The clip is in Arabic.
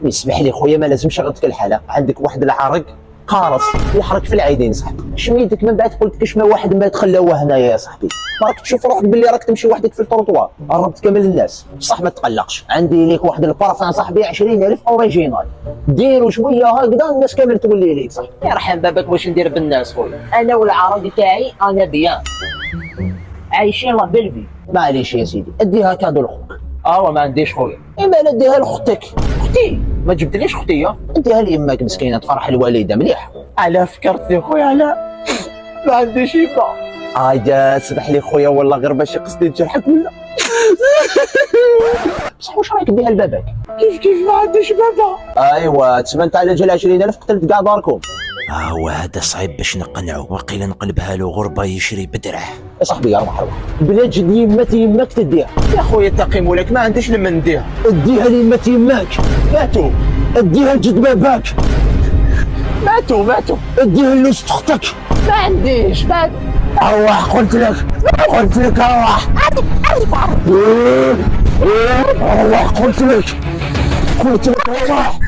اسمح لي خويا، ما لازمش غير الحاله. عندك واحد العرق قارص يحرك في العيدين صاحبي. شميتك من بعد قلت كشمه واحد من بعد خلاوه هنايا يا صاحبي. راك تشوف روحك باللي راك تمشي وحدك في التروطوار، قربت كامل الناس. بصح ما تقلقش، عندي ليك واحد البارفان صاحبي 20,000 اوريجينال، ديرو شويه هكذا الناس كامل تولي ليك صاحبي. يرحم بابك واش ندير بالناس خويا، انا والعرق تاعي انا بيان عايشين لا بيلفي. معليش يا سيدي، اديها كادو لخوك. ما عنديش خويا. اما لا اديها لختك. اختي ما جبتليش اختي، اديها ليماك مسكينه تفرح الوالده مليح. على فكرتني خويا، على ما عنديش يبا. اسمح لي خويا والله غير ماشي قصدي نجرحك ولا. بصح واش رايك ديها لباباك؟ كيف ما عنديش بابا. ايوا تسمى انت على جال 20,000 قتلت كاع داركم. هو هذا صعيب باش نقنعو، وقيلا نقلبها له غربه يشري بدره. يا صاحبي روح بلا جد يماك تديها. يا خويا تقي مولاك ما عنديش لما نديها. اديها يماك ماتوا. اديها لجد باباك ماتوا. اديها لوسط اختك. ما عنديش بعد. روح قلت لك روح. روح قلت لك روح.